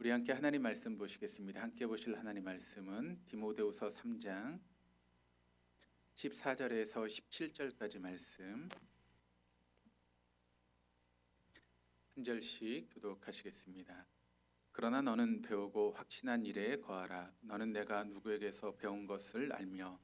우리 함께 하나님 말씀 보시겠습니다. 함께 보실 하나님 말씀은 디모데후서 3장 14절에서 17절까지 말씀 한 절씩 교독하시겠습니다. 그러나 너는 배우고 확신한 일에 거하라. 너는 내가 누구에게서 배운 것을 알며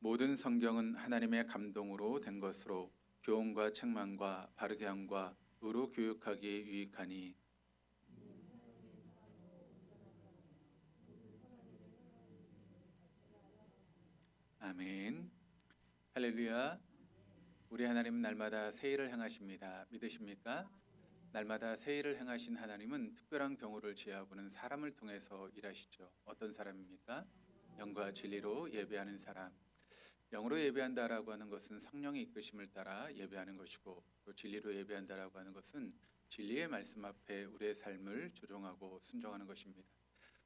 모든 성경은 하나님의 감동으로 된 것으로 교훈과 책망과 바르게 함과 의로 교육하기에 유익하니 아멘. 할렐루야. 우리 하나님은 날마다 새 일을 행하십니다. 믿으십니까? 날마다 새 일을 행하신 하나님은 특별한 경우를 제하고는 사람을 통해서 일하시죠. 어떤 사람입니까? 영과 진리로 예배하는 사람. 영으로 예배한다라고 하는 것은 성령의 이끄심을 따라 예배하는 것이고, 또 진리로 예배한다라고 하는 것은 진리의 말씀 앞에 우리의 삶을 조종하고 순종하는 것입니다.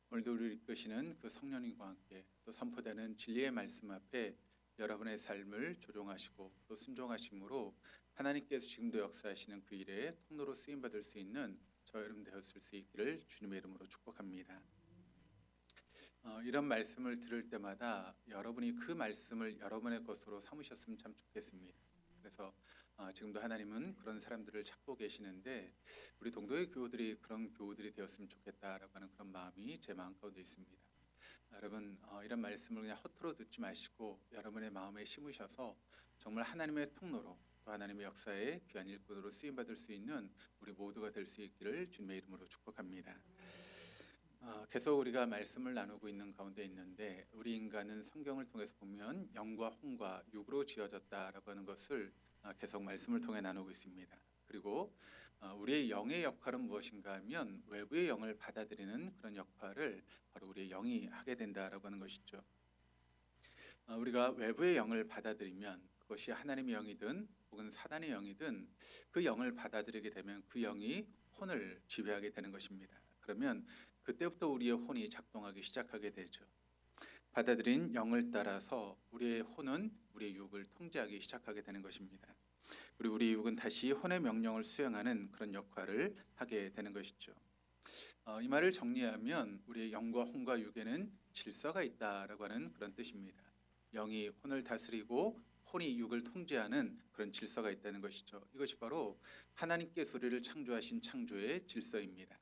오늘도 우리를 이끄시는 그 성령님과 함께 또 선포되는 진리의 말씀 앞에 여러분의 삶을 조종하시고 또 순종하심으로 하나님께서 지금도 역사하시는 그 일에 통로로 쓰임받을 수 있는 저 여러분 되었을 수 있기를 주님의 이름으로 축복합니다. 이런 말씀을 들을 때마다 여러분이 그 말씀을 여러분의 것으로 삼으셨으면 참 좋겠습니다. 그래서 지금도 하나님은 그런 사람들을 찾고 계시는데 우리 동도의 교우들이 그런 교우들이 되었으면 좋겠다라고 하는 그런 마음이 제 마음 가운데 있습니다. 여러분 이런 말씀을 그냥 허투루 듣지 마시고 여러분의 마음에 심으셔서 정말 하나님의 통로로 또 하나님의 역사에 귀한 일꾼으로 쓰임받을 수 있는 우리 모두가 될 수 있기를 주님의 이름으로 축복합니다. 계속 우리가 말씀을 나누고 있는 가운데 있는데 우리 인간은 성경을 통해서 보면 영과 혼과 육으로 지어졌다라고 하는 것을 계속 말씀을 통해 나누고 있습니다. 그리고 우리의 영의 역할은 무엇인가 하면 외부의 영을 받아들이는 그런 역할을 바로 우리의 영이 하게 된다라고 하는 것이죠. 우리가 외부의 영을 받아들이면 그것이 하나님의 영이든 혹은 사단의 영이든 그 영을 받아들이게 되면 그 영이 혼을 지배하게 되는 것입니다. 그러면 그때부터 우리의 혼이 작동하기 시작하게 되죠. 받아들인 영을 따라서 우리의 혼은 우리의 육을 통제하기 시작하게 되는 것입니다. 그리고 우리 육은 다시 혼의 명령을 수행하는 그런 역할을 하게 되는 것이죠. 이 말을 정리하면 우리의 영과 혼과 육에는 질서가 있다라고 하는 그런 뜻입니다. 영이 혼을 다스리고 혼이 육을 통제하는 그런 질서가 있다는 것이죠. 이것이 바로 하나님께서 우리를 창조하신 창조의 질서입니다.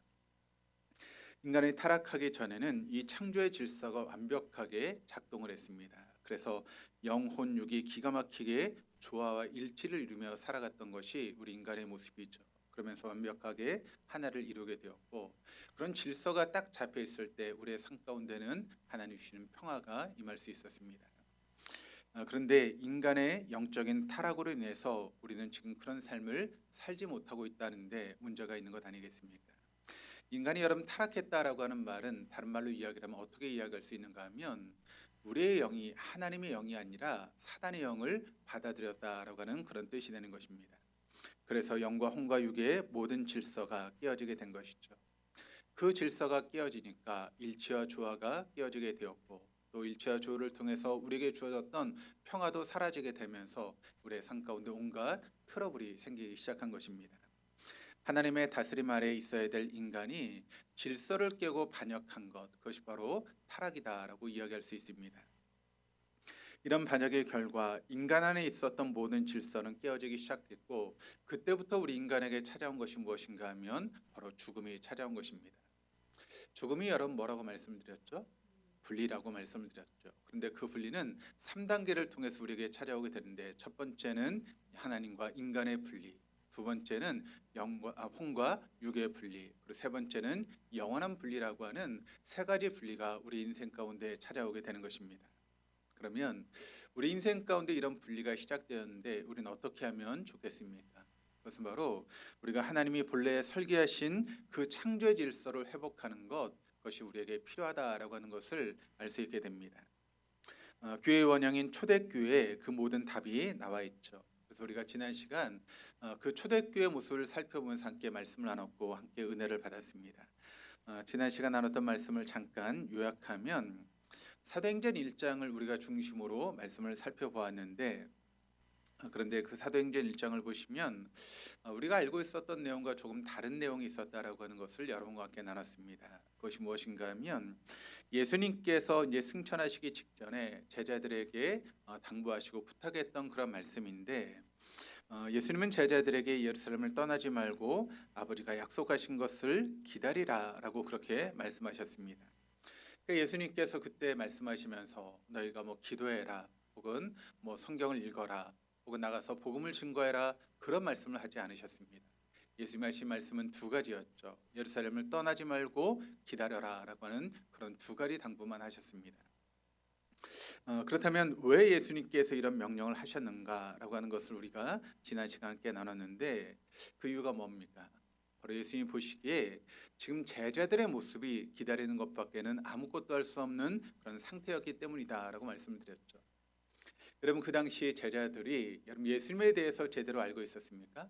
인간이 타락하기 전에는 이 창조의 질서가 완벽하게 작동을 했습니다. 그래서 영혼 육이 기가 막히게 조화와 일치를 이루며 살아갔던 것이 우리 인간의 모습이죠. 그러면서 완벽하게 하나를 이루게 되었고 그런 질서가 딱 잡혀 있을 때 우리의 삶 가운데는 하나님 주시는 평화가 임할 수 있었습니다. 그런데 인간의 영적인 타락으로 인해서 우리는 지금 그런 삶을 살지 못하고 있다는데 문제가 있는 것 아니겠습니까? 인간이 여러분 타락했다라고 하는 말은 다른 말로 이야기하면 어떻게 이야기할 수 있는가 하면 우리의 영이 하나님의 영이 아니라 사단의 영을 받아들였다라고 하는 그런 뜻이 되는 것입니다. 그래서 영과 혼과 육의 모든 질서가 깨어지게 된 것이죠. 그 질서가 깨어지니까 일치와 조화가 깨어지게 되었고 또 일치와 조화를 통해서 우리에게 주어졌던 평화도 사라지게 되면서 우리의 삶 가운데 온갖 트러블이 생기기 시작한 것입니다. 하나님의 다스림 아래에 있어야 될 인간이 질서를 깨고 반역한 것, 그것이 바로 타락이다라고 이야기할 수 있습니다. 이런 반역의 결과 인간 안에 있었던 모든 질서는 깨어지기 시작했고 그때부터 우리 인간에게 찾아온 것이 무엇인가 하면 바로 죽음이 찾아온 것입니다. 죽음이 여러분 뭐라고 말씀드렸죠? 분리라고 말씀을 드렸죠. 그런데 그 분리는 3단계를 통해서 우리에게 찾아오게 되는데 첫 번째는 하나님과 인간의 분리, 두 번째는 혼과 육의 분리, 그리고 세 번째는 영원한 분리라고 하는 세 가지 분리가 우리 인생 가운데 찾아오게 되는 것입니다. 그러면 우리 인생 가운데 이런 분리가 시작되었는데 우리는 어떻게 하면 좋겠습니까? 그것은 바로 우리가 하나님이 본래 설계하신 그 창조의 질서를 회복하는 것, 그것이 우리에게 필요하다라고 하는 것을 알 수 있게 됩니다. 교회의 원형인 초대교회에 그 모든 답이 나와 있죠. 그래서 우리가 지난 시간 그 초대교회 모습을 살펴보면서 함께 말씀을 나눴고 함께 은혜를 받았습니다. 지난 시간 나눴던 말씀을 잠깐 요약하면 사도행전 1장을 우리가 중심으로 말씀을 살펴보았는데 그런데 그 사도행전 1장을 보시면 우리가 알고 있었던 내용과 조금 다른 내용이 있었다라고 하는 것을 여러분과 함께 나눴습니다. 그것이 무엇인가 하면 예수님께서 이제 승천하시기 직전에 제자들에게 당부하시고 부탁했던 그런 말씀인데 예수님은 제자들에게 예루살렘을 떠나지 말고 아버지가 약속하신 것을 기다리라라고 그렇게 말씀하셨습니다. 그러니까 예수님께서 그때 말씀하시면서 너희가 뭐 기도해라 혹은 뭐 성경을 읽어라 혹은 나가서 복음을 증거해라 그런 말씀을 하지 않으셨습니다. 예수님 하신 말씀은 두 가지였죠. 예루살렘을 떠나지 말고 기다려라라고 하는 그런 두 가지 당부만 하셨습니다. 그렇다면 왜 예수님께서 이런 명령을 하셨는가라고 하는 것을 우리가 지난 시간 함께 나눴는데 그 이유가 뭡니까? 바로 예수님이 보시기에 지금 제자들의 모습이 기다리는 것밖에는 아무것도 할 수 없는 그런 상태였기 때문이다라고 말씀을 드렸죠. 여러분 그 당시에 제자들이 여러분 예수님에 대해서 제대로 알고 있었습니까?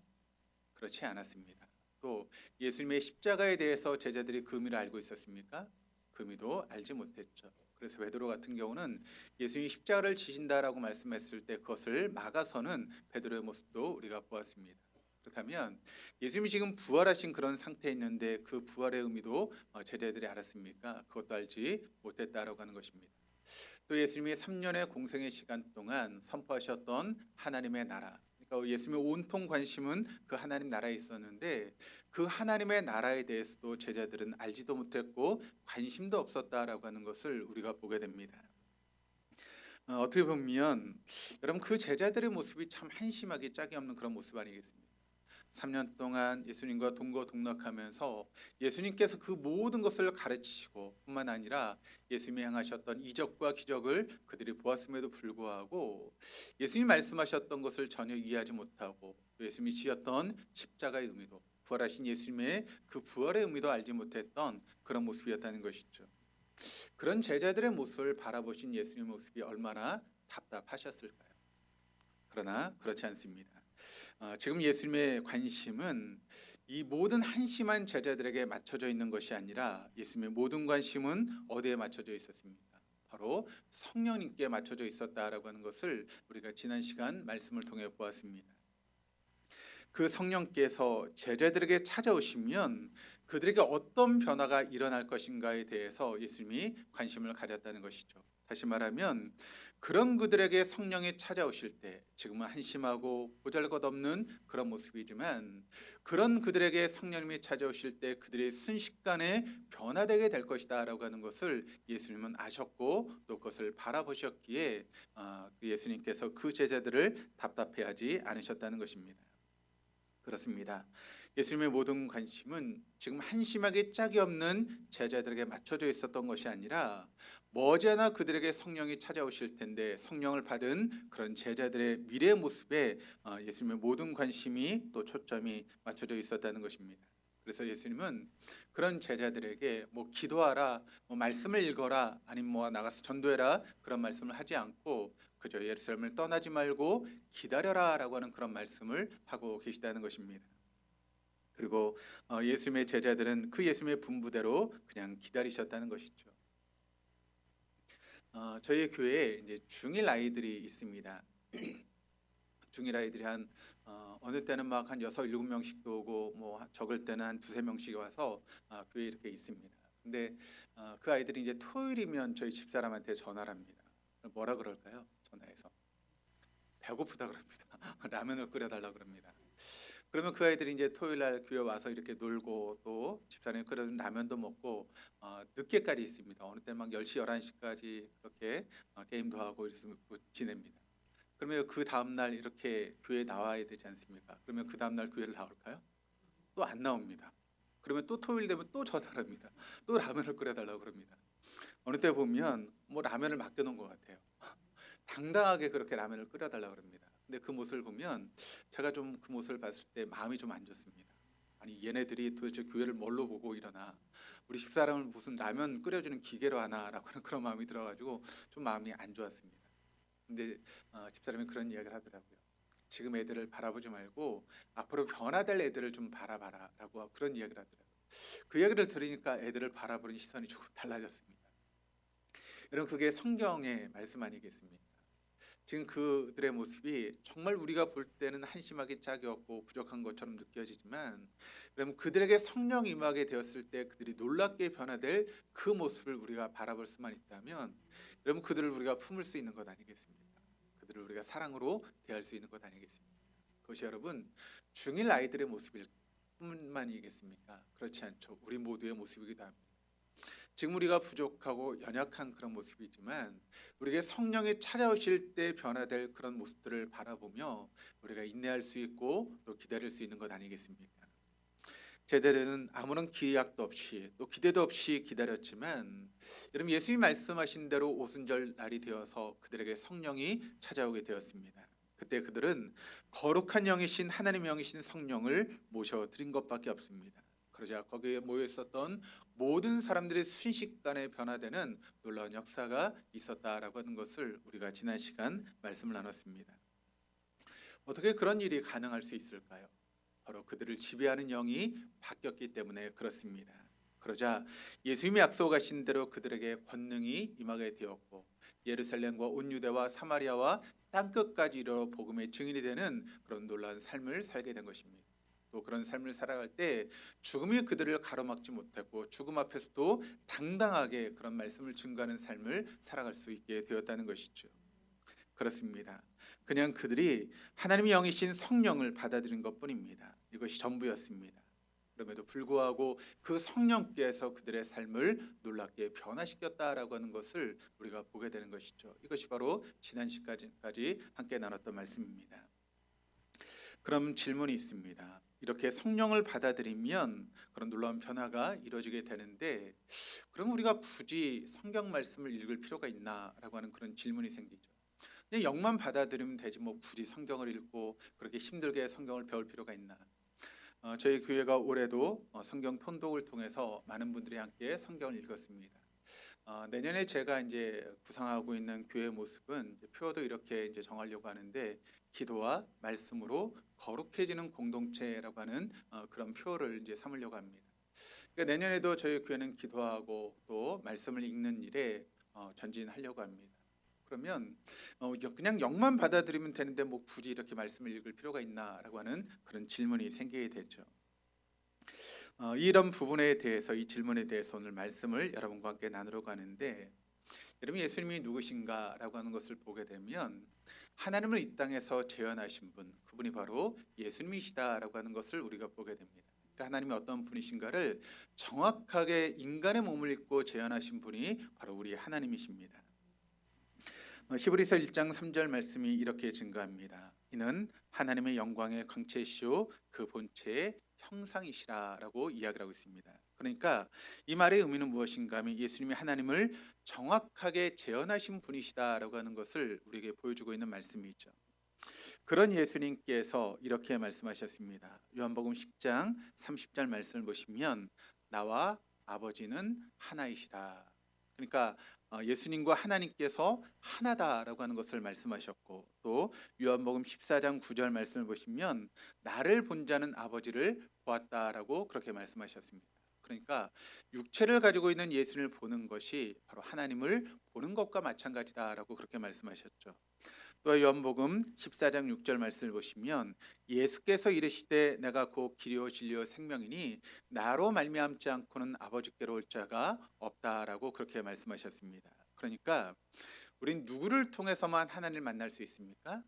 그렇지 않았습니다. 또 예수님의 십자가에 대해서 제자들이 그 의미를 알고 있었습니까? 그 의미도 알지 못했죠. 그래서 베드로 같은 경우는 예수님이 십자가를 지신다라고 말씀했을 때 그것을 막아서는 베드로의 모습도 우리가 보았습니다. 그렇다면 예수님이 지금 부활하신 그런 상태에 있는데 그 부활의 의미도 제자들이 알았습니까? 그것도 알지 못했다라고 하는 것입니다. 또 예수님이 3년의 공생의 시간 동안 선포하셨던 하나님의 나라, 그러니까 예수님의 온통 관심은 그 하나님 나라에 있었는데 그 하나님의 나라에 대해서도 제자들은 알지도 못했고 관심도 없었다라고 하는 것을 우리가 보게 됩니다. 어떻게 보면 여러분 그 제자들의 모습이 참 한심하기 짝이 없는 그런 모습 아니겠습니까? 3년 동안 예수님과 동거동락하면서 예수님께서 그 모든 것을 가르치시고 뿐만 아니라 예수님이 행하셨던 이적과 기적을 그들이 보았음에도 불구하고 예수님이 말씀하셨던 것을 전혀 이해하지 못하고 예수님이 지었던 십자가의 의미도 부활하신 예수님의 그 부활의 의미도 알지 못했던 그런 모습이었다는 것이죠. 그런 제자들의 모습을 바라보신 예수님의 모습이 얼마나 답답하셨을까요? 그러나 그렇지 않습니다. 지금 예수님의 관심은 이 모든 한심한 제자들에게 맞춰져 있는 것이 아니라 예수님의 모든 관심은 어디에 맞춰져 있었습니까? 바로 성령님께 맞춰져 있었다라고 하는 것을 우리가 지난 시간 말씀을 통해 보았습니다. 그 성령께서 제자들에게 찾아오시면 그들에게 어떤 변화가 일어날 것인가에 대해서 예수님이 관심을 가졌다는 것이죠. 다시 말하면 그런 그들에게 성령이 찾아오실 때 지금은 한심하고 보잘것없는 그런 모습이지만 그런 그들에게 성령님이 찾아오실 때 그들의 순식간에 변화되게 될 것이다 라고 하는 것을 예수님은 아셨고 또 그것을 바라보셨기에 예수님께서 그 제자들을 답답해하지 않으셨다는 것입니다. 그렇습니다. 예수님의 모든 관심은 지금 한심하게 짝이 없는 제자들에게 맞춰져 있었던 것이 아니라 머지않아 그들에게 성령이 찾아오실 텐데 성령을 받은 그런 제자들의 미래의 모습에 예수님의 모든 관심이 또 초점이 맞춰져 있었다는 것입니다. 그래서 예수님은 그런 제자들에게 뭐 기도하라, 뭐 말씀을 읽어라, 아니면 뭐 나가서 전도해라 그런 말씀을 하지 않고 그저 예루살렘을 떠나지 말고 기다려라라고 하는 그런 말씀을 하고 계시다는 것입니다. 그리고 예수님의 제자들은 그 예수님의 분부대로 그냥 기다리셨다는 것이죠. 저희 교회에 이제 중일 아이들이 있습니다. 중일 아이들이 한 어느 때는 막 한 6, 7명씩도 오고 뭐 적을 때는 한 2, 3명씩 와서 교회에 이렇게 있습니다. 근데 그 아이들이 이제 토요일이면 저희 집사람한테 전화를 합니다. 뭐라 그럴까요? 전화해서 배고프다 그럽니다. 라면을 끓여달라 그럽니다. 그러면 그 아이들이 이제 토요일 날 교회 와서 이렇게 놀고 또 집사람이 끓여준 라면도 먹고 늦게까지 있습니다. 어느 때는 막 10시, 11시까지 그렇게 게임도 하고 지냅니다. 그러면 그 다음 날 이렇게 교회에 나와야 되지 않습니까? 그러면 그 다음 날 교회를 나올까요? 또 안 나옵니다. 그러면 또 토요일 되면 또 전화를 합니다. 또 라면을 끓여달라고 그럽니다. 어느 때 보면 뭐 라면을 맡겨놓은 것 같아요. 당당하게 그렇게 라면을 끓여달라고 그럽니다. 근데 그 모습을 보면 제가 좀 그 모습을 봤을 때 마음이 좀 안 좋습니다. 아니 얘네들이 도대체 교회를 뭘로 보고 일어나? 우리 집사람을 무슨 라면 끓여주는 기계로 하나라고 하는 그런 마음이 들어가지고 좀 마음이 안 좋았습니다. 근데 집사람이 그런 이야기를 하더라고요. 지금 애들을 바라보지 말고 앞으로 변화될 애들을 좀 바라봐라라고 그런 이야기를 하더라고요. 그 이야기를 들으니까 애들을 바라보는 시선이 조금 달라졌습니다. 여러분 그게 성경의 말씀 아니겠습니까? 지금 그들의 모습이 정말 우리가 볼 때는 한심하게 짝이 없고 부족한 것처럼 느껴지지만 여러분 그들에게 성령 임하게 되었을 때 그들이 놀랍게 변화될 그 모습을 우리가 바라볼 수만 있다면 여러분 그들을 우리가 품을 수 있는 것 아니겠습니까? 그들을 우리가 사랑으로 대할 수 있는 것 아니겠습니까? 그것이 여러분 중일 아이들의 모습일 뿐만이겠습니까? 그렇지 않죠. 우리 모두의 모습이기도 합니다. 지금 우리가 부족하고 연약한 그런 모습이지만 우리에게 성령이 찾아오실 때 변화될 그런 모습들을 바라보며 우리가 인내할 수 있고 또 기다릴 수 있는 것 아니겠습니까? 제대로는 아무런 기약도 없이 또 기대도 없이 기다렸지만 여러분 예수님이 말씀하신 대로 오순절 날이 되어서 그들에게 성령이 찾아오게 되었습니다. 그때 그들은 거룩한 영이신 하나님의 영이신 성령을 모셔드린 것밖에 없습니다. 그러자 거기에 모여 있었던 모든 사람들의 순식간에 변화되는 놀라운 역사가 있었다라고 하는 것을 우리가 지난 시간 말씀을 나눴습니다. 어떻게 그런 일이 가능할 수 있을까요? 바로 그들을 지배하는 영이 바뀌었기 때문에 그렇습니다. 그러자 예수님이 약속하신 대로 그들에게 권능이 임하게 되었고 예루살렘과 온 유대와 사마리아와 땅끝까지 이르러 복음의 증인이 되는 그런 놀라운 삶을 살게 된 것입니다. 또 그런 삶을 살아갈 때 죽음이 그들을 가로막지 못했고 죽음 앞에서도 당당하게 그런 말씀을 증거하는 삶을 살아갈 수 있게 되었다는 것이죠. 그렇습니다. 그냥 그들이 하나님의 영이신 성령을 받아들인 것뿐입니다. 이것이 전부였습니다. 그럼에도 불구하고 그 성령께서 그들의 삶을 놀랍게 변화시켰다라고 하는 것을 우리가 보게 되는 것이죠. 이것이 바로 지난 시간까지 함께 나눴던 말씀입니다. 그럼 질문이 있습니다. 이렇게 성령을 받아들이면 그런 놀라운 변화가 이루어지게 되는데 그럼 우리가 굳이 성경 말씀을 읽을 필요가 있나라고 하는 그런 질문이 생기죠. 그냥 영만 받아들이면 되지 뭐 굳이 성경을 읽고 그렇게 힘들게 성경을 배울 필요가 있나? 저희 교회가 올해도 성경 통독을 통해서 많은 분들이 함께 성경을 읽었습니다. 내년에 제가 이제 구상하고 있는 교회 모습은 표어도 이렇게 이제 정하려고 하는데 기도와 말씀으로 거룩해지는 공동체라고 하는 그런 표어를 이제 삼으려고 합니다. 그러니까 내년에도 저희 교회는 기도하고 또 말씀을 읽는 일에 전진하려고 합니다. 그러면 그냥 영만 받아들이면 되는데 뭐 굳이 이렇게 말씀을 읽을 필요가 있나라고 하는 그런 질문이 생기게 되죠. 이런 부분에 대해서 이 질문에 대해서 오늘 말씀을 여러분과 함께 나누려고 하는데 여러분 예수님이 누구신가라고 하는 것을 보게 되면 하나님을 이 땅에서 재현하신 분 그분이 바로 예수님이시다라고 하는 것을 우리가 보게 됩니다. 그러니까 하나님이 어떤 분이신가를 정확하게 인간의 몸을 입고 재현하신 분이 바로 우리 하나님이십니다. 히브리서 1장 3절 말씀이 이렇게 증거합니다. 이는 하나님의 영광의 광채시요 그 본체의 형상이시라라고 이야기를 하고 있습니다. 그러니까 이 말의 의미는 무엇인가 하면 예수님이 하나님을 정확하게 재현하신 분이시다라고 하는 것을 우리에게 보여주고 있는 말씀이죠. 그런 예수님께서 이렇게 말씀하셨습니다. 요한복음 10장 30절 말씀을 보시면 나와 아버지는 하나이시라. 그러니까 예수님과 하나님께서 하나다라고 하는 것을 말씀하셨고 또 요한복음 14장 9절 말씀을 보시면 나를 본 자는 아버지를 보았다라고 그렇게 말씀하셨습니다. 그러니까 육체를 가지고 있는 예수님을 보는 것이 바로 하나님을 보는 것과 마찬가지다라고 그렇게 말씀하셨죠. 또 요한복음 14장 6절 말씀을 보시면 예수께서 이르시되 내가 곧 길이요 진리요 생명이니 나로 말미암지 않고는 아버지께로 올 자가 없다라고 그렇게 말씀하셨습니다. 그러니까 우린 누구를 통해서만 하나님을 만날 수 있습니까?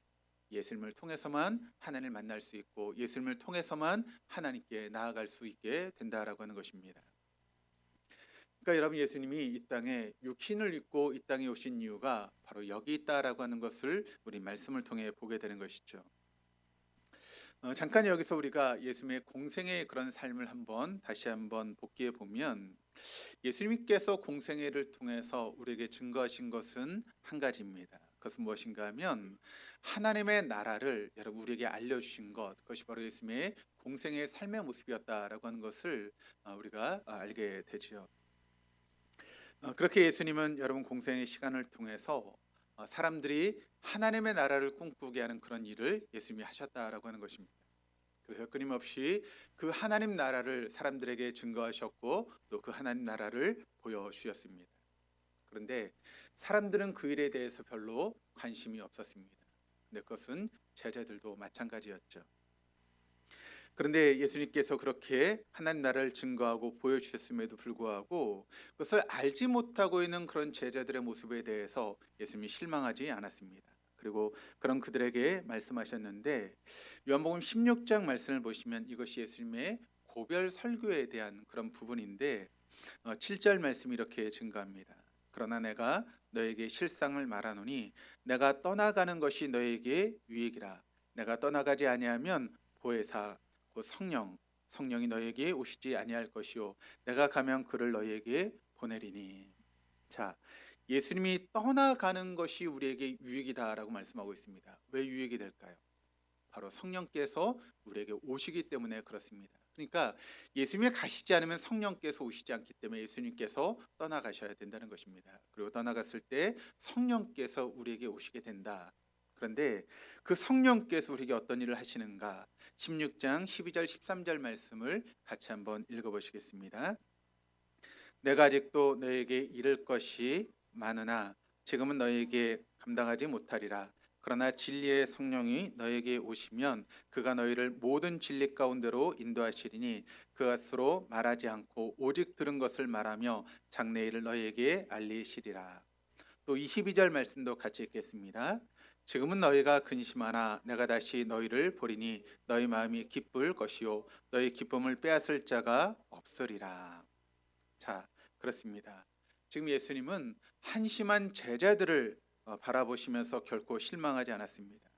예수님을 통해서만 하나님을 만날 수 있고 예수님을 통해서만 하나님께 나아갈 수 있게 된다라고 하는 것입니다. 그러니까 여러분 예수님이 이 땅에 육신을 입고 이 땅에 오신 이유가 바로 여기 있다라고 하는 것을 우리 말씀을 통해 보게 되는 것이죠. 잠깐 여기서 우리가 예수님의 공생애의 그런 삶을 다시 한번 복기해 보면 예수님께서 공생애를 통해서 우리에게 증거하신 것은 한 가지입니다. 그것은 무엇인가 하면 하나님의 나라를 여러분 우리에게 알려주신 것 그것이 바로 예수님의 공생애의 삶의 모습이었다라고 하는 것을 우리가 알게 되지요. 그렇게 예수님은 여러분 공생의 시간을 통해서 사람들이 하나님의 나라를 꿈꾸게 하는 그런 일을 예수님이 하셨다라고 하는 것입니다. 그래서 끊임없이 그 하나님 나라를 사람들에게 증거하셨고 또 그 하나님 나라를 보여주셨습니다. 그런데 사람들은 그 일에 대해서 별로 관심이 없었습니다. 근데 그것은 제자들도 마찬가지였죠. 그런데 예수님께서 그렇게 하나님 나라를 증거하고 보여주셨음에도 불구하고 그것을 알지 못하고 있는 그런 제자들의 모습에 대해서 예수님이 실망하지 않았습니다. 그리고 그런 그들에게 말씀하셨는데 요한복음 16장 말씀을 보시면 이것이 예수님의 고별 설교에 대한 그런 부분인데 7절 말씀이 이렇게 증가합니다. 그러나 내가 너에게 실상을 말하노니 내가 떠나가는 것이 너에게 유익이라. 내가 떠나가지 아니하면 보혜사 곧 성령이 너에게 오시지 아니할 것이요 내가 가면 그를 너에게 보내리니. 자, 예수님이 떠나가는 것이 우리에게 유익이다라고 말씀하고 있습니다. 왜 유익이 될까요? 바로 성령께서 우리에게 오시기 때문에 그렇습니다. 그러니까 예수님이 가시지 않으면 성령께서 오시지 않기 때문에 예수님께서 떠나가셔야 된다는 것입니다. 그리고 떠나갔을 때 성령께서 우리에게 오시게 된다. 그런데 그 성령께서 우리에게 어떤 일을 하시는가? 16장 12절 13절 말씀을 같이 한번 읽어보시겠습니다. 내가 아직도 너에게 이를 것이 많으나 지금은 너에게 감당하지 못하리라. 그러나 진리의 성령이 너에게 오시면 그가 너희를 모든 진리 가운데로 인도하시리니 그것으로 말하지 않고 오직 들은 것을 말하며 장래일을 너희에게 알리시리라. 또 22절 말씀도 같이 읽겠습니다. 지금은 너희가 근심하나 내가 다시 너희를 보리니 너희 마음이 기쁠 것이요 너희 기쁨을 빼앗을 자가 없으리라. 자, 그렇습니다. 지금 예수님은 한심한 제자들을 바라보시면서 결코 실망하지 않았습니다.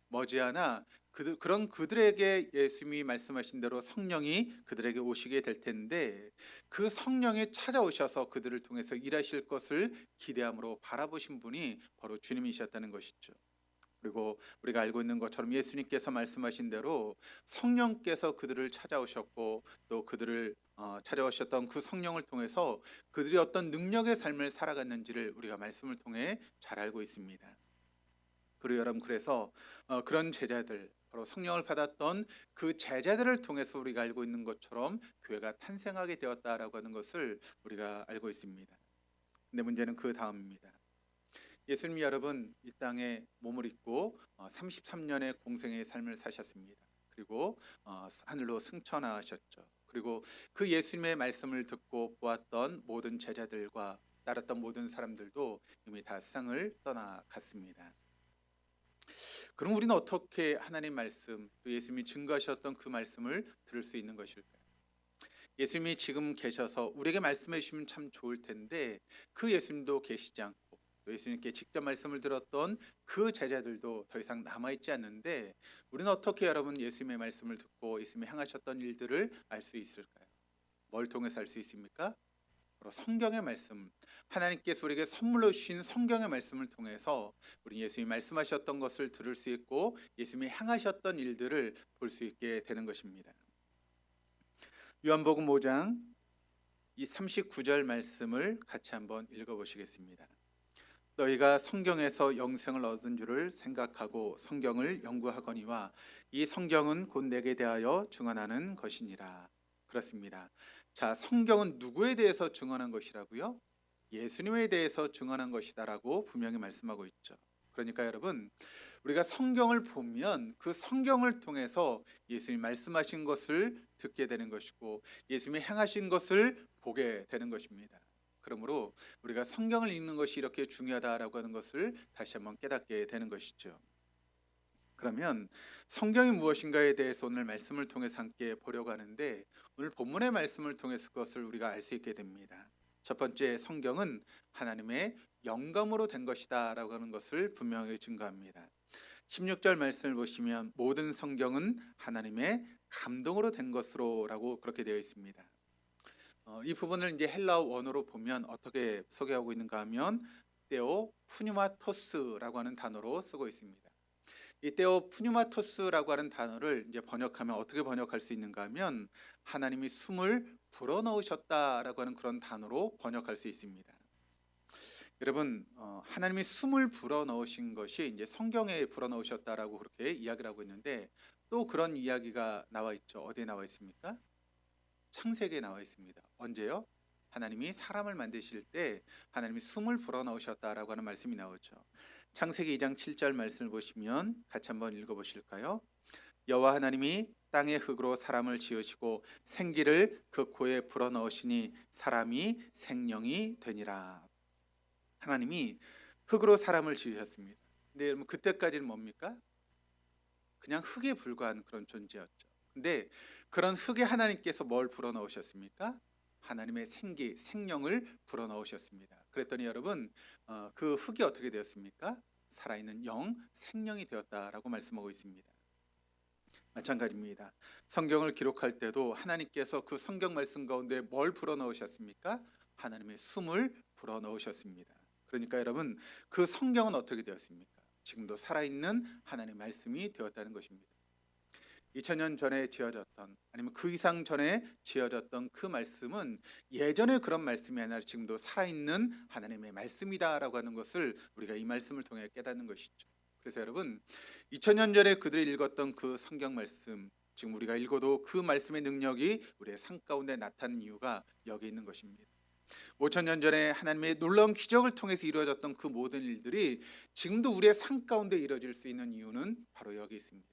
머지않아 그런 그들에게 예수님이 말씀하신 대로 성령이 그들에게 오시게 될 텐데 그 성령이 찾아오셔서 그들을 통해서 일하실 것을 기대함으로 바라보신 분이 바로 주님이셨다는 것이죠. 그리고 우리가 알고 있는 것처럼 예수님께서 말씀하신 대로 성령께서 그들을 찾아오셨고 또 그들을 찾아오셨던 그 성령을 통해서 그들이 어떤 능력의 삶을 살아갔는지를 우리가 말씀을 통해 잘 알고 있습니다. 그리고 여러분 그래서 그런 제자들 바로 성령을 받았던 그 제자들을 통해서 우리가 알고 있는 것처럼 교회가 탄생하게 되었다라고 하는 것을 우리가 알고 있습니다. 근데 문제는 그 다음입니다. 예수님이 여러분 이 땅에 몸을 입고 33년의 공생의 삶을 사셨습니다. 그리고 하늘로 승천하셨죠. 그리고 그 예수님의 말씀을 듣고 보았던 모든 제자들과 따랐던 모든 사람들도 이미 다 세상을 떠나갔습니다. 그럼 우리는 어떻게 하나님 말씀, 또 예수님이 증거하셨던 그 말씀을 들을 수 있는 것일까요? 예수님이 지금 계셔서 우리에게 말씀해 주시면 참 좋을 텐데 그 예수님도 계시지 않고 또 예수님께 직접 말씀을 들었던 그 제자들도 더 이상 남아있지 않는데 우리는 어떻게 여러분 예수님의 말씀을 듣고 예수님이 행하셨던 일들을 알 수 있을까요? 뭘 통해서 알 수 있습니까? 바로 성경의 말씀, 하나님께서 우리에게 선물로 주신 성경의 말씀을 통해서 우리 예수님이 말씀하셨던 것을 들을 수 있고 예수님이 행하셨던 일들을 볼 수 있게 되는 것입니다. 요한복음 5장 이 39절 말씀을 같이 한번 읽어보시겠습니다. 너희가 성경에서 영생을 얻은 줄을 생각하고 성경을 연구하거니와 이 성경은 곧 내게 대하여 증언하는 것이니라. 그렇습니다. 자, 성경은 누구에 대해서 증언한 것이라고요? 예수님에 대해서 증언한 것이다라고 분명히 말씀하고 있죠. 그러니까 여러분 우리가 성경을 보면 그 성경을 통해서 예수님이 말씀하신 것을 듣게 되는 것이고 예수님이 행하신 것을 보게 되는 것입니다. 그러므로 우리가 성경을 읽는 것이 이렇게 중요하다라고 하는 것을 다시 한번 깨닫게 되는 것이죠. 그러면 성경이 무엇인가에 대해서 오늘 말씀을 통해서 함께 보려고 하는데 오늘 본문의 말씀을 통해서 그것을 우리가 알 수 있게 됩니다. 첫 번째, 성경은 하나님의 영감으로 된 것이다 라고 하는 것을 분명히 증거합니다. 16절 말씀을 보시면 모든 성경은 하나님의 감동으로 된 것으로 라고 그렇게 되어 있습니다. 이 부분을 이제 헬라어 원어로 보면 어떻게 소개하고 있는가 하면 테오 푸뉴마토스라고 하는 단어로 쓰고 있습니다. 이 테오 푸뉴마토스라고 하는 단어를 이제 번역하면 어떻게 번역할 수 있는가 하면 하나님이 숨을 불어넣으셨다라고 하는 그런 단어로 번역할 수 있습니다. 여러분, 하나님이 숨을 불어넣으신 것이 이제 성경에 불어넣으셨다라고 그렇게 이야기를 하고 있는데 또 그런 이야기가 나와 있죠. 어디에 나와 있습니까? 창세기에 나와 있습니다. 언제요? 하나님이 사람을 만드실 때 하나님이 숨을 불어넣으셨다라고 하는 말씀이 나오죠. 창세기 2장 7절 말씀을 보시면 같이 한번 읽어보실까요? 여호와 하나님이 땅의 흙으로 사람을 지으시고 생기를 그 코에 불어넣으시니 사람이 생명이 되니라. 하나님이 흙으로 사람을 지으셨습니다. 근데 여러분 그때까지는 뭡니까? 그냥 흙에 불과한 그런 존재였죠. 근데 그런 흙에 하나님께서 뭘 불어넣으셨습니까? 하나님의 생기, 생명을 불어넣으셨습니다. 그랬더니 여러분 그 흙이 어떻게 되었습니까? 살아있는 영, 생명이 되었다라고 말씀하고 있습니다. 마찬가지입니다. 성경을 기록할 때도 하나님께서 그 성경 말씀 가운데 뭘 불어넣으셨습니까? 하나님의 숨을 불어넣으셨습니다. 그러니까 여러분 그 성경은 어떻게 되었습니까? 지금도 살아있는 하나님의 말씀이 되었다는 것입니다. 2000년 전에 지어졌던 아니면 그 이상 전에 지어졌던 그 말씀은 예전에 그런 말씀이 아니라 지금도 살아있는 하나님의 말씀이다라고 하는 것을 우리가 이 말씀을 통해 깨닫는 것이죠. 그래서 여러분 2000년 전에 그들이 읽었던 그 성경 말씀 지금 우리가 읽어도 그 말씀의 능력이 우리의 삶 가운데 나타나는 이유가 여기 있는 것입니다. 5000년 전에 하나님의 놀라운 기적을 통해서 이루어졌던 그 모든 일들이 지금도 우리의 삶 가운데 이루어질 수 있는 이유는 바로 여기 있습니다.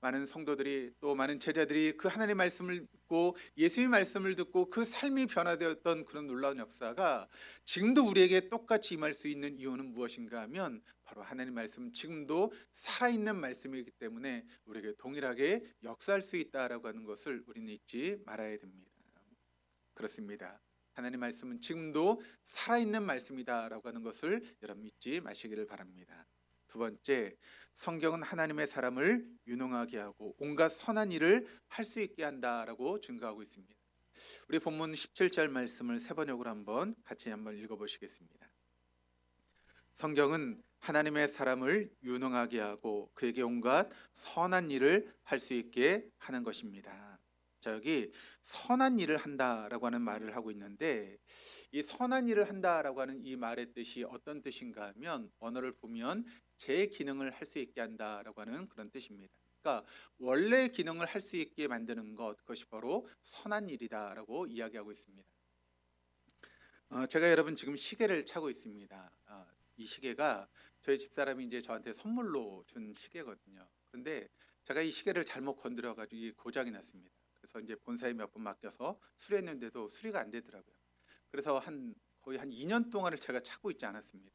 많은 성도들이 또 많은 제자들이 그 하나님의 말씀을 듣고 예수의 말씀을 듣고 그 삶이 변화되었던 그런 놀라운 역사가 지금도 우리에게 똑같이 임할 수 있는 이유는 무엇인가 하면 바로 하나님 말씀 지금도 살아있는 말씀이기 때문에 우리에게 동일하게 역사할 수 있다라고 하는 것을 우리는 잊지 말아야 됩니다. 그렇습니다. 하나님 말씀은 지금도 살아있는 말씀이다라고 하는 것을 여러분 잊지 마시기를 바랍니다. 두 번째, 성경은 하나님의 사람을 유능하게 하고 온갖 선한 일을 할 수 있게 한다라고 증거하고 있습니다. 우리 본문 17절 말씀을 세 번역으로 같이 한번 읽어보시겠습니다. 성경은 하나님의 사람을 유능하게 하고 그에게 온갖 선한 일을 할 수 있게 하는 것입니다. 자, 여기 선한 일을 한다라고 하는 말을 하고 있는데 이 선한 일을 한다라고 하는 이 말의 뜻이 어떤 뜻인가 하면 언어를 보면 제 기능을 할 수 있게 한다라고 하는 그런 뜻입니다. 그러니까 원래 기능을 할 수 있게 만드는 것, 그것이 바로 선한 일이다라고 이야기하고 있습니다. 제가 여러분 지금 시계를 차고 있습니다. 이 시계가 저희 집사람이 이제 저한테 선물로 준 시계거든요. 그런데 제가 이 시계를 잘못 건드려가지고 고장이 났습니다. 그래서 이제 본사에 몇 번 맡겨서 수리했는데도 수리가 안 되더라고요. 그래서 거의 한 2년 동안을 제가 차고 있지 않았습니다.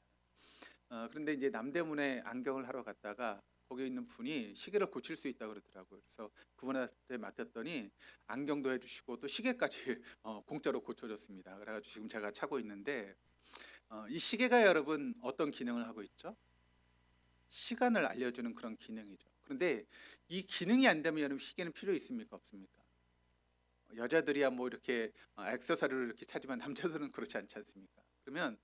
그런데 이제 남대문에 안경을 하러 갔다가 거기 있는 분이 시계를 고칠 수 있다고 그러더라고요. 그래서 그분한테 맡겼더니 안경도 해주시고 또 시계까지 공짜로 고쳐줬습니다. 그래가지고 지금 제가 차고 있는데 이 시계가 여러분 어떤 기능을 하고 있죠? 시간을 알려주는 그런 기능이죠. 그런데 이 기능이 안 되면 여러분 시계는 필요 있습니까? 없습니까? 여자들이야 뭐 이렇게 액세서리를 이렇게 차지만 남자들은 그렇지 않지 않습니까? 그러면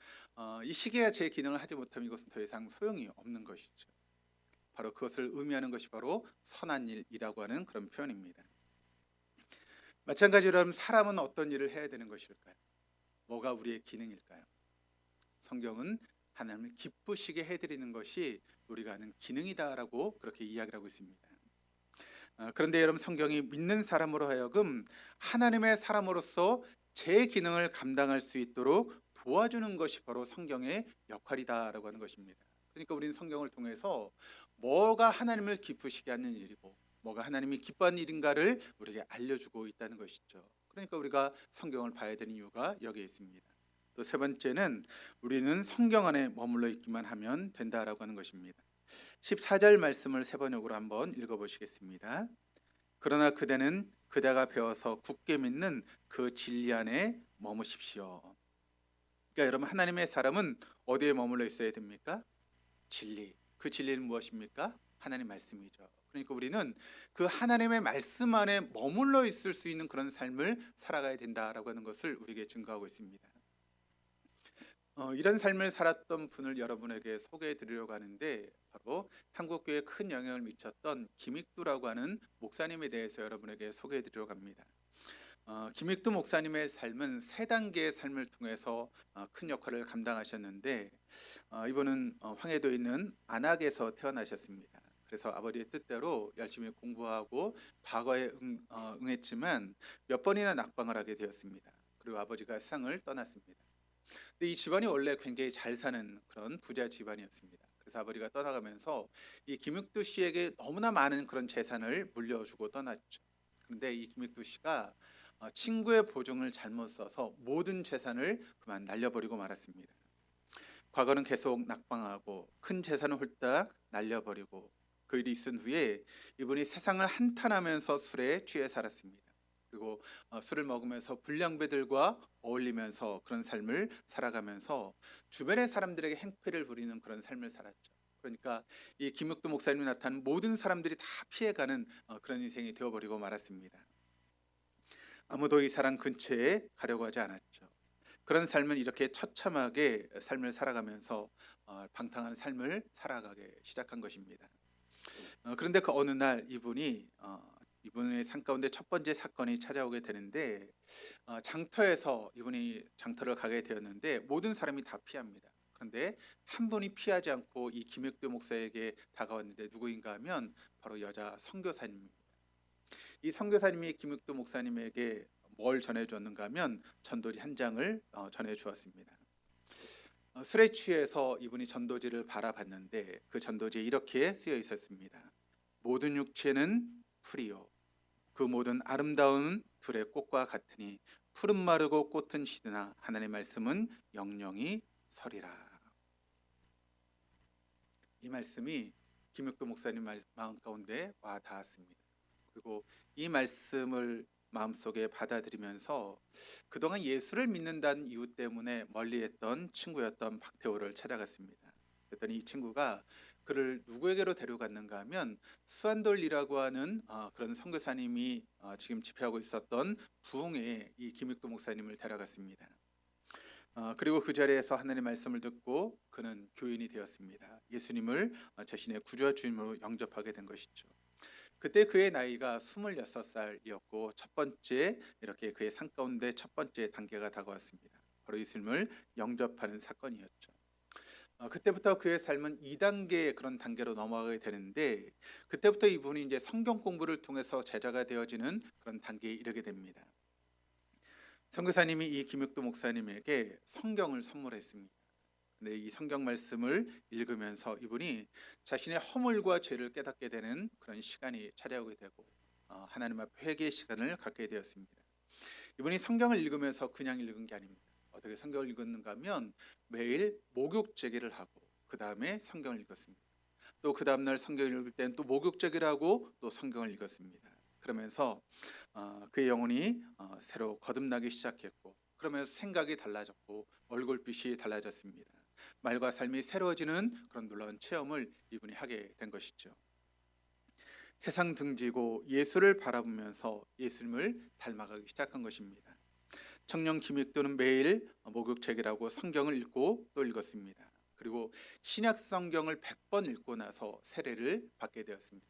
이 시계가 제 기능을 하지 못하면 이것은 더 이상 소용이 없는 것이죠. 바로 그것을 의미하는 것이 바로 선한 일이라고 하는 그런 표현입니다. 마찬가지로 사람은 어떤 일을 해야 되는 것일까요? 뭐가 우리의 기능일까요? 성경은 하나님을 기쁘시게 해드리는 것이 우리가 하는 기능이다라고 그렇게 이야기를 하고 있습니다. 그런데 여러분 성경이 믿는 사람으로 하여금 하나님의 사람으로서 제 기능을 감당할 수 있도록 도와주는 것이 바로 성경의 역할이다라고 하는 것입니다. 그러니까 우리는 성경을 통해서 뭐가 하나님을 기쁘시게 하는 일이고 뭐가 하나님이 기뻐하는 일인가를 우리에게 알려주고 있다는 것이죠. 그러니까 우리가 성경을 봐야 되는 이유가 여기에 있습니다. 또 세 번째는 우리는 성경 안에 머물러 있기만 하면 된다라고 하는 것입니다. 14절 말씀을 세 번역으로 한번 읽어보시겠습니다. 그러나 그대는 그대가 배워서 굳게 믿는 그 진리 안에 머무십시오. 그러니까 여러분 하나님의 사람은 어디에 머물러 있어야 됩니까? 진리. 그 진리는 무엇입니까? 하나님 말씀이죠. 그러니까 우리는 그 하나님의 말씀 안에 머물러 있을 수 있는 그런 삶을 살아가야 된다라고 하는 것을 우리에게 증거하고 있습니다. 이런 삶을 살았던 분을 여러분에게 소개해 드리려고 하는데 바로 한국교회에 큰 영향을 미쳤던 김익두라고 하는 목사님에 대해서 여러분에게 소개해 드리려고 합니다. 김익두 목사님의 삶은 세 단계의 삶을 통해서 큰 역할을 감당하셨는데 이분은 황해도에 있는 안악에서 태어나셨습니다. 그래서 아버지의 뜻대로 열심히 공부하고 과거에 응했지만 몇 번이나 낙방을 하게 되었습니다. 그리고 아버지가 세상을 떠났습니다. 근데 이 집안이 원래 굉장히 잘 사는 그런 부자 집안이었습니다. 그래서 아버지가 떠나가면서 이 김익두 씨에게 너무나 많은 그런 재산을 물려주고 떠났죠. 그런데 이 김익두 씨가 친구의 보증을 잘못 써서 모든 재산을 그만 날려버리고 말았습니다. 과거는 계속 낙방하고 큰 재산을 홀딱 날려버리고 그 일이 있은 후에 이분이 세상을 한탄하면서 술에 취해 살았습니다. 그리고 술을 먹으면서 불량배들과 어울리면서 그런 삶을 살아가면서 주변의 사람들에게 행패를 부리는 그런 삶을 살았죠. 그러니까 이 김육도 목사님이 나타난 모든 사람들이 다 피해가는 그런 인생이 되어버리고 말았습니다. 아무도 이 사람 근처에 가려고 하지 않았죠. 그런 삶은 이렇게 처참하게 삶을 살아가면서 방탕한 삶을 살아가게 시작한 것입니다. 그런데 그 어느 날 이분의 삶 가운데 첫 번째 사건이 찾아오게 되는데 장터에서 이분이 장터를 가게 되었는데 모든 사람이 다 피합니다. 그런데 한 분이 피하지 않고 이 김익두 목사에게 다가왔는데 누구인가 하면 바로 여자 선교사님입니다. 이 선교사님이 김익두 목사님에게 뭘 전해주었는가 하면 전도지 한 장을 전해주었습니다. 술에 취해서 이분이 전도지를 바라봤는데 그 전도지에 이렇게 쓰여 있었습니다. 모든 육체는 풀이요 그 모든 아름다운 들의 꽃과 같으니 푸른 마르고 꽃은 시드나 하나님의 말씀은 영영이 서리라. 이 말씀이 김익도 목사님 마음 가운데 와 닿았습니다. 그리고 이 말씀을 마음속에 받아들이면서 그동안 예수를 믿는다는 이유 때문에 멀리했던 친구였던 박태호를 찾아갔습니다. 그랬더니 이 친구가 그를 누구에게로 데려갔는가 하면 수안돌리라고 하는 그런 선교사님이 지금 집회하고 있었던 부흥회에 이 김익도 목사님을 데려갔습니다. 그리고 그 자리에서 하나님의 말씀을 듣고 그는 교인이 되었습니다. 예수님을 자신의 구주와 주님으로 영접하게 된 것이죠. 그때 그의 나이가 26살이었고 첫 번째 이렇게 그의 삶 가운데 첫 번째 단계가 다가왔습니다. 바로 예수님을 영접하는 사건이었죠. 그때부터 그의 삶은 2단계의 그런 단계로 넘어가게 되는데 그때부터 이분이 이제 성경 공부를 통해서 제자가 되어지는 그런 단계에 이르게 됩니다. 선교사님이 이 김익도 목사님에게 성경을 선물했습니다. 근데 이 성경 말씀을 읽으면서 이분이 자신의 허물과 죄를 깨닫게 되는 그런 시간이 찾아오게 되고 하나님 앞 회개의 시간을 갖게 되었습니다. 이분이 성경을 읽으면서 그냥 읽은 게 아닙니다. 어떻게 성경을 읽었는가 하면 매일 목욕제기를 하고 그 다음에 성경을 읽었습니다. 또 그 다음날 성경을 읽을 때는 또 목욕제기를 하고 또 성경을 읽었습니다. 그러면서 그의 영혼이 새로 거듭나기 시작했고 그러면서 생각이 달라졌고 얼굴빛이 달라졌습니다. 말과 삶이 새로워지는 그런 놀라운 체험을 이분이 하게 된 것이죠. 세상 등지고 예수를 바라보면서 예수님을 닮아가기 시작한 것입니다. 청년 김익도는 매일 목욕책이라고 성경을 읽고 또 읽었습니다. 그리고 신약 성경을 100번 읽고 나서 세례를 받게 되었습니다.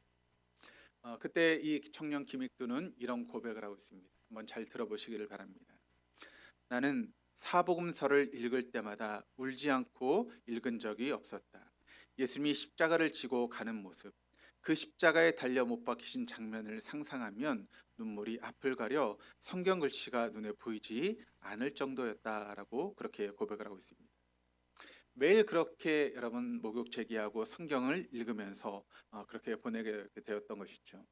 그때 이 청년 김익도는 이런 고백을 하고 있습니다. 한번 잘 들어보시기를 바랍니다. 나는 사복음서를 읽을 때마다 울지 않고 읽은 적이 없었다. 예수님이 십자가를 지고 가는 모습, 그 십자가에 달려 못 박히신 장면을 상상하면 눈물이 앞을 가려 성경 글씨가 눈에 보이지 않을 정도였다라고 그렇게 고백을 하고 있습니다. 매일 그렇게 여러분 목욕 제기하고 성경을 읽으면서 그렇게 보내게 되었던 것이죠.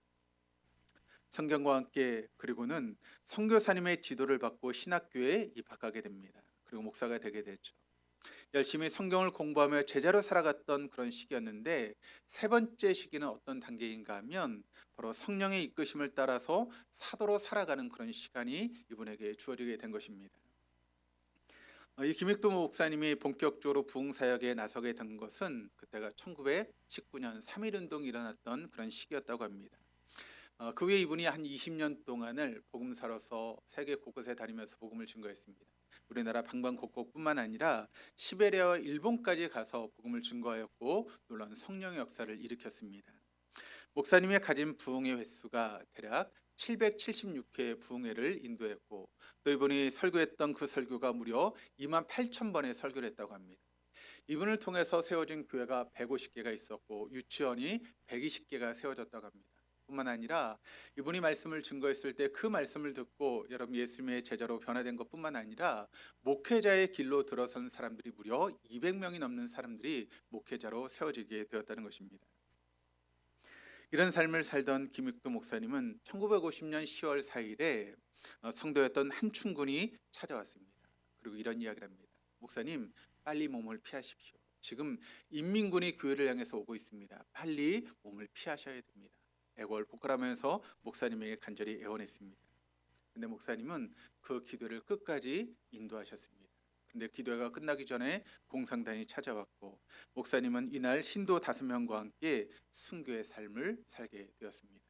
성경과 함께 그리고는 선교사님의 지도를 받고 신학교에 입학하게 됩니다. 그리고 목사가 되게 되죠. 열심히 성경을 공부하며 제자로 살아갔던 그런 시기였는데 세 번째 시기는 어떤 단계인가 하면 바로 성령의 이끄심을 따라서 사도로 살아가는 그런 시간이 이분에게 주어지게 된 것입니다. 이 김익도 목사님이 본격적으로 부흥사역에 나서게 된 것은 그때가 1919년 3.1운동이 일어났던 그런 시기였다고 합니다. 그 후에 이분이 한 20년 동안을 복음사로서 세계 곳곳에 다니면서 복음을 증거했습니다. 우리나라 방방곡곡뿐만 아니라 시베리아와 일본까지 가서 복음을 증거하였고 놀라운 성령의 역사를 일으켰습니다. 목사님의 가진 부흥회 횟수가 대략 776회 부흥회를 인도했고 또 이분이 설교했던 그 설교가 무려 28,000번의 설교를 했다고 합니다. 이분을 통해서 세워진 교회가 150개가 있었고 유치원이 120개가 세워졌다고 합니다. 것뿐만 아니라 이분이 말씀을 증거했을 때 그 말씀을 듣고 여러분 예수님의 제자로 변화된 것뿐만 아니라 목회자의 길로 들어선 사람들이 무려 200명이 넘는 사람들이 목회자로 세워지게 되었다는 것입니다. 이런 삶을 살던 김익도 목사님은 1950년 10월 4일에 성도였던 한충군이 찾아왔습니다. 그리고 이런 이야기를 합니다. 목사님, 빨리 몸을 피하십시오. 지금 인민군이 교회를 향해서 오고 있습니다. 빨리 몸을 피하셔야 됩니다. 애걸복걸하면서 목사님에게 간절히 애원했습니다. 근데 목사님은 그 기도를 끝까지 인도하셨습니다. 근데 기도가 끝나기 전에 공상단이 찾아왔고 목사님은 이날 신도 5명과 함께 순교의 삶을 살게 되었습니다.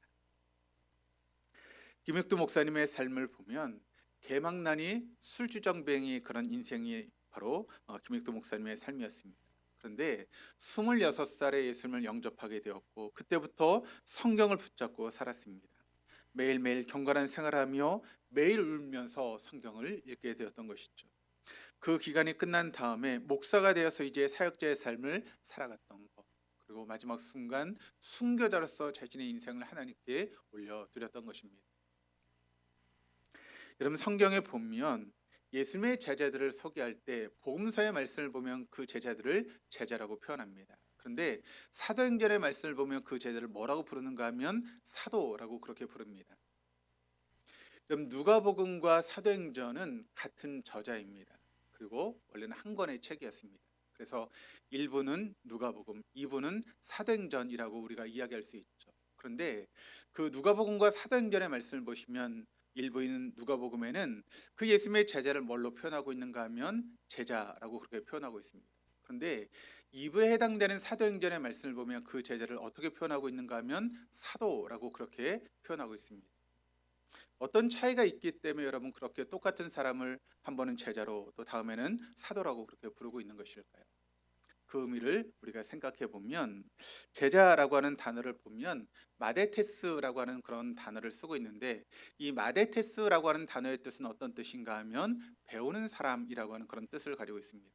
김익도 목사님의 삶을 보면 개망난이 술주정뱅이 그런 인생이 바로 김익도 목사님의 삶이었습니다. 그런데 26살에 예수님을 영접하게 되었고 그때부터 성경을 붙잡고 살았습니다. 매일매일 경건한 생활하며 매일 울면서 성경을 읽게 되었던 것이죠. 그 기간이 끝난 다음에 목사가 되어서 이제 사역자의 삶을 살아갔던 것, 그리고 마지막 순간 순교자로서 자신의 인생을 하나님께 올려드렸던 것입니다. 여러분 성경에 보면 예수님의 제자들을 소개할 때 복음서의 말씀을 보면 그 제자들을 제자라고 표현합니다. 그런데 사도행전의 말씀을 보면 그 제자들을 뭐라고 부르는가 하면 사도라고 그렇게 부릅니다. 그럼 누가복음과 사도행전은 같은 저자입니다. 그리고 원래는 한 권의 책이었습니다. 그래서 1부는 누가복음, 2부는 사도행전이라고 우리가 이야기할 수 있죠. 그런데 그 누가복음과 사도행전의 말씀을 보시면 1부인 누가복음에는 그 예수님의 제자를 뭘로 표현하고 있는가 하면 제자라고 그렇게 표현하고 있습니다. 그런데 2부에 해당되는 사도행전의 말씀을 보면 그 제자를 어떻게 표현하고 있는가 하면 사도라고 그렇게 표현하고 있습니다. 어떤 차이가 있기 때문에 여러분 그렇게 똑같은 사람을 한 번은 제자로 또 다음에는 사도라고 그렇게 부르고 있는 것일까요? 그 의미를 우리가 생각해 보면 제자라고 하는 단어를 보면 마데테스라고 하는 그런 단어를 쓰고 있는데 이 마데테스라고 하는 단어의 뜻은 어떤 뜻인가 하면 배우는 사람이라고 하는 그런 뜻을 가지고 있습니다.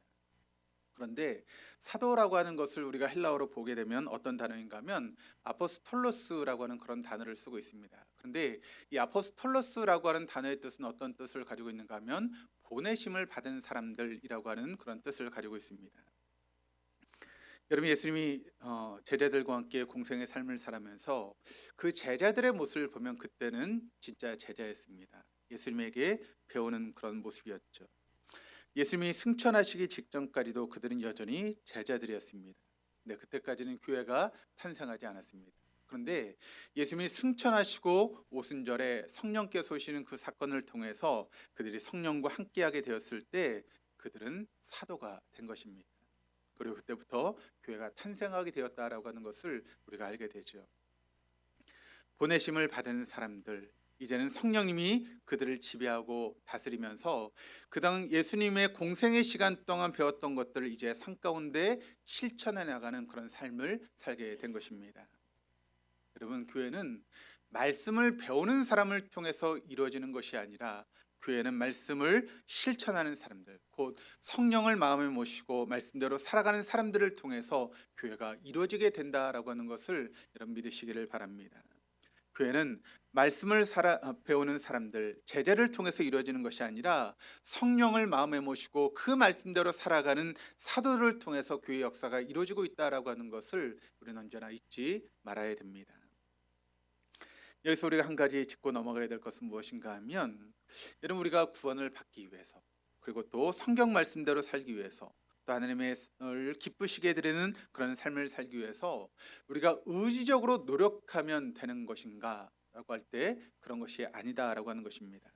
그런데 사도라고 하는 것을 우리가 헬라어로 보게 되면 어떤 단어인가 하면 아포스톨로스라고 하는 그런 단어를 쓰고 있습니다. 그런데 이 아포스톨로스라고 하는 단어의 뜻은 어떤 뜻을 가지고 있는가 하면 보내심을 받은 사람들이라고 하는 그런 뜻을 가지고 있습니다. 여러분 예수님이 제자들과 함께 공생의 삶을 살아면서 그 제자들의 모습을 보면 그때는 진짜 제자였습니다. 예수님에게 배우는 그런 모습이었죠. 예수님이 승천하시기 직전까지도 그들은 여전히 제자들이었습니다. 근데 그때까지는 교회가 탄생하지 않았습니다. 그런데 예수님이 승천하시고 오순절에 성령께서 오시는 그 사건을 통해서 그들이 성령과 함께하게 되었을 때 그들은 사도가 된 것입니다. 그리고 그때부터 교회가 탄생하게 되었다라고 하는 것을 우리가 알게 되죠. 보내심을 받은 사람들, 이제는 성령님이 그들을 지배하고 다스리면서 그당 예수님의 공생의 시간 동안 배웠던 것들을 이제 삶 가운데 실천해 나가는 그런 삶을 살게 된 것입니다. 여러분 교회는 말씀을 배우는 사람을 통해서 이루어지는 것이 아니라 교회는 말씀을 실천하는 사람들, 곧 성령을 마음에 모시고 말씀대로 살아가는 사람들을 통해서 교회가 이루어지게 된다라고 하는 것을 여러분 믿으시기를 바랍니다. 교회는 말씀을 배우는 사람들, 제자를 통해서 이루어지는 것이 아니라 성령을 마음에 모시고 그 말씀대로 살아가는 사도를 통해서 교회 역사가 이루어지고 있다라고 하는 것을 우리는 언제나 잊지 말아야 됩니다. 여기서 우리가 한 가지 짚고 넘어가야 될 것은 무엇인가 하면 여러분 우리가 구원을 받기 위해서 그리고 또 성경 말씀대로 살기 위해서 또 하나님을 기쁘시게 드리는 그런 삶을 살기 위해서 우리가 의지적으로 노력하면 되는 것인가 라고 할 때 그런 것이 아니다라고 하는 것입니다.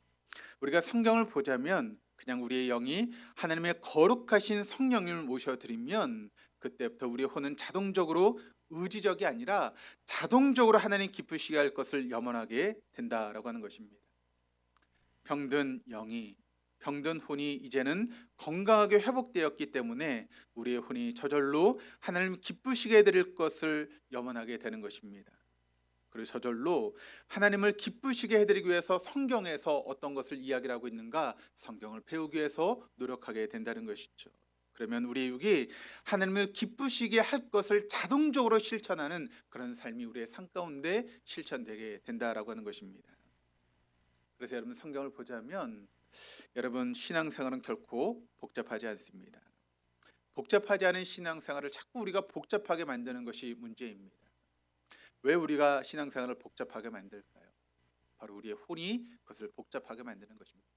우리가 성경을 보자면 그냥 우리의 영이 하나님의 거룩하신 성령님을 모셔드리면 그때부터 우리의 혼은 자동적으로 의지적이 아니라 자동적으로 하나님 기쁘시게 할 것을 염원하게 된다라고 하는 것입니다. 병든 영이 병든 혼이 이제는 건강하게 회복되었기 때문에 우리의 혼이 저절로 하나님 기쁘시게 해드릴 것을 염원하게 되는 것입니다. 그리고 저절로 하나님을 기쁘시게 해드리기 위해서 성경에서 어떤 것을 이야기를 하고 있는가 성경을 배우기 위해서 노력하게 된다는 것이죠. 그러면 우리의 육이 하나님을 기쁘시게 할 것을 자동적으로 실천하는 그런 삶이 우리의 삶 가운데 실천되게 된다라고 하는 것입니다. 그래서 여러분 성경을 보자면 여러분 신앙생활은 결코 복잡하지 않습니다. 복잡하지 않은 신앙생활을 자꾸 우리가 복잡하게 만드는 것이 문제입니다. 왜 우리가 신앙생활을 복잡하게 만들까요? 바로 우리의 혼이 그것을 복잡하게 만드는 것입니다.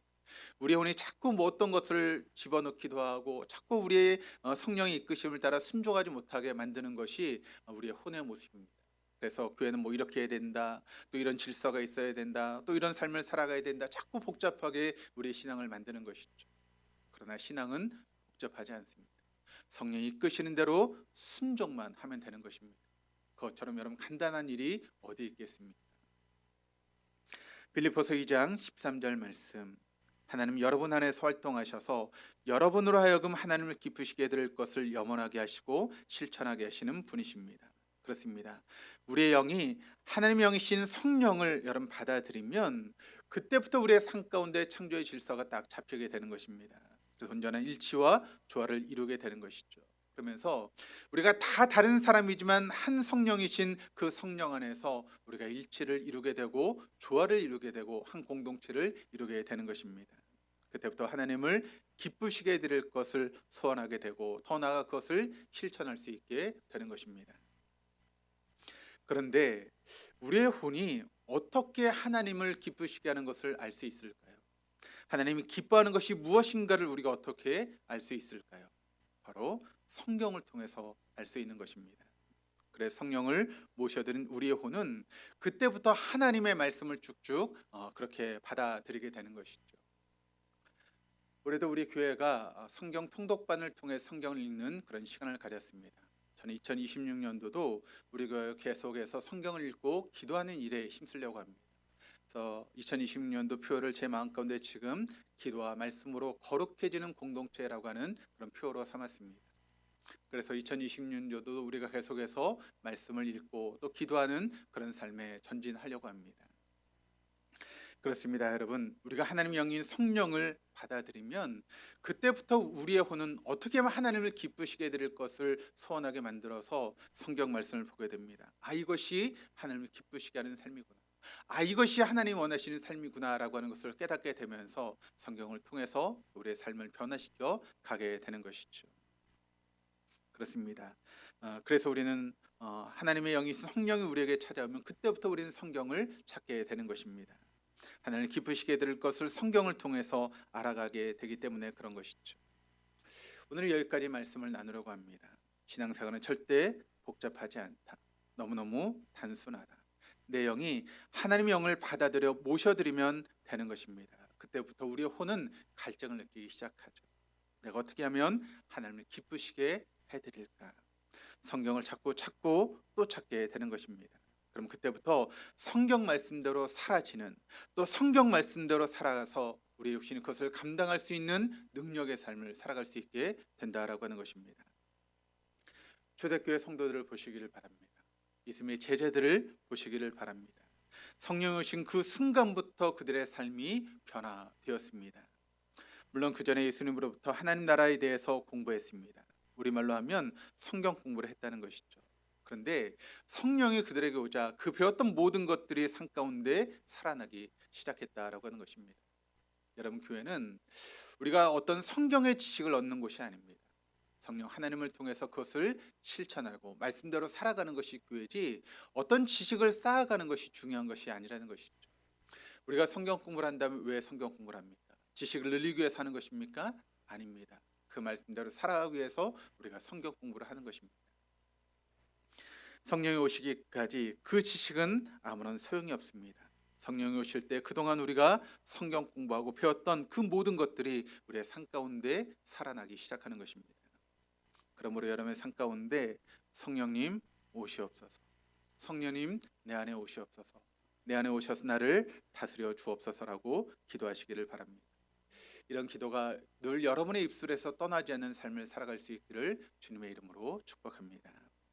우리의 혼이 자꾸 뭐 어떤 것을 집어넣기도 하고 자꾸 우리의 성령의 이끄심을 따라 순종하지 못하게 만드는 것이 우리의 혼의 모습입니다. 그래서 교회는 뭐 이렇게 해야 된다, 또 이런 질서가 있어야 된다, 또 이런 삶을 살아가야 된다, 자꾸 복잡하게 우리의 신앙을 만드는 것이죠. 그러나 신앙은 복잡하지 않습니다. 성령이 이끄시는 대로 순종만 하면 되는 것입니다. 그것처럼 여러분 간단한 일이 어디 있겠습니까? 빌립보서 2장 13절 말씀, 하나님 여러분 안에서 활동하셔서 여러분으로 하여금 하나님을 기쁘시게 해드릴 것을 염원하게 하시고 실천하게 하시는 분이십니다. 그렇습니다. 우리의 영이 하나님의 영이신 성령을 여러분 받아들이면 그때부터 우리의 삶 가운데 창조의 질서가 딱 잡히게 되는 것입니다. 그래서 온전한 일치와 조화를 이루게 되는 것이죠. 그러면서 우리가 다 다른 사람이지만 한 성령이신 그 성령 안에서 우리가 일치를 이루게 되고 조화를 이루게 되고 한 공동체를 이루게 되는 것입니다. 그때부터 하나님을 기쁘시게 해드릴 것을 소원하게 되고 더 나아가 그것을 실천할 수 있게 되는 것입니다. 그런데 우리의 혼이 어떻게 하나님을 기쁘시게 하는 것을 알 수 있을까요? 하나님이 기뻐하는 것이 무엇인가를 우리가 어떻게 알 수 있을까요? 바로 성경을 통해서 알 수 있는 것입니다. 그래서 성령을 모셔드린 우리의 혼은 그때부터 하나님의 말씀을 쭉쭉 그렇게 받아들이게 되는 것이죠. 올해도 우리 교회가 성경 통독반을 통해 성경을 읽는 그런 시간을 가졌습니다. 저는 2026년도도 우리 교회 계속해서 성경을 읽고 기도하는 일에 힘쓰려고 합니다. 그래서 2026년도 표어를 제 마음 가운데 지금 기도와 말씀으로 거룩해지는 공동체라고 하는 그런 표어로 삼았습니다. 그래서 2026년도도 우리가 계속해서 말씀을 읽고 또 기도하는 그런 삶에 전진하려고 합니다. 그렇습니다, 여러분. 우리가 하나님 영인 성령을 받아들이면 그때부터 우리의 혼은 어떻게 하면 하나님을 기쁘시게 해드릴 것을 소원하게 만들어서 성경 말씀을 보게 됩니다. 이것이 하나님을 기쁘시게 하는 삶이구나. 이것이 하나님 원하시는 삶이구나라고 하는 것을 깨닫게 되면서 성경을 통해서 우리의 삶을 변화시켜 가게 되는 것이죠. 그렇습니다. 그래서 우리는 하나님의 영이 성령이 우리에게 찾아오면 그때부터 우리는 성경을 찾게 되는 것입니다. 하나님을 기쁘시게 해드릴 것을 성경을 통해서 알아가게 되기 때문에 그런 것이죠. 오늘 여기까지 말씀을 나누려고 합니다. 신앙생활은 절대 복잡하지 않다. 너무너무 단순하다. 내 영이 하나님의 영을 받아들여 모셔드리면 되는 것입니다. 그때부터 우리의 혼은 갈증을 느끼기 시작하죠. 내가 어떻게 하면 하나님을 기쁘시게 해드릴까? 성경을 자꾸 찾고 또 찾게 되는 것입니다. 그럼 그때부터 성경 말씀대로 사라지는, 또 성경 말씀대로 살아가서 우리 육신이 그것을 감당할 수 있는 능력의 삶을 살아갈 수 있게 된다라고 하는 것입니다. 초대교회 성도들을 보시기를 바랍니다. 예수님의 제자들을 보시기를 바랍니다. 성령이 오신 그 순간부터 그들의 삶이 변화되었습니다. 물론 그 전에 예수님으로부터 하나님 나라에 대해서 공부했습니다. 우리말로 하면 성경 공부를 했다는 것이죠. 그런데 성령이 그들에게 오자 그 배웠던 모든 것들이 삶 가운데 살아나기 시작했다라고 하는 것입니다. 여러분, 교회는 우리가 어떤 성경의 지식을 얻는 곳이 아닙니다. 성령 하나님을 통해서 그것을 실천하고 말씀대로 살아가는 것이 교회지 어떤 지식을 쌓아가는 것이 중요한 것이 아니라는 것이죠. 우리가 성경 공부를 한다면 왜 성경 공부를 합니까? 지식을 늘리기 위해서 하는 것입니까? 아닙니다. 그 말씀대로 살아가기 위해서 우리가 성경 공부를 하는 것입니다. 성령이 오시기까지 그 지식은 아무런 소용이 없습니다. 성령이 오실 때 그동안 우리가 성경 공부하고 배웠던 그 모든 것들이 우리의 삶 가운데 살아나기 시작하는 것입니다. 그러므로 여러분의 삶 가운데 성령님 오시옵소서, 성령님 내 안에 오시옵소서, 내 안에 오셔서 나를 다스려 주옵소서라고 기도하시기를 바랍니다. 이런 기도가 늘 여러분의 입술에서 떠나지 않는 삶을 살아갈 수 있기를 주님의 이름으로 축복합니다.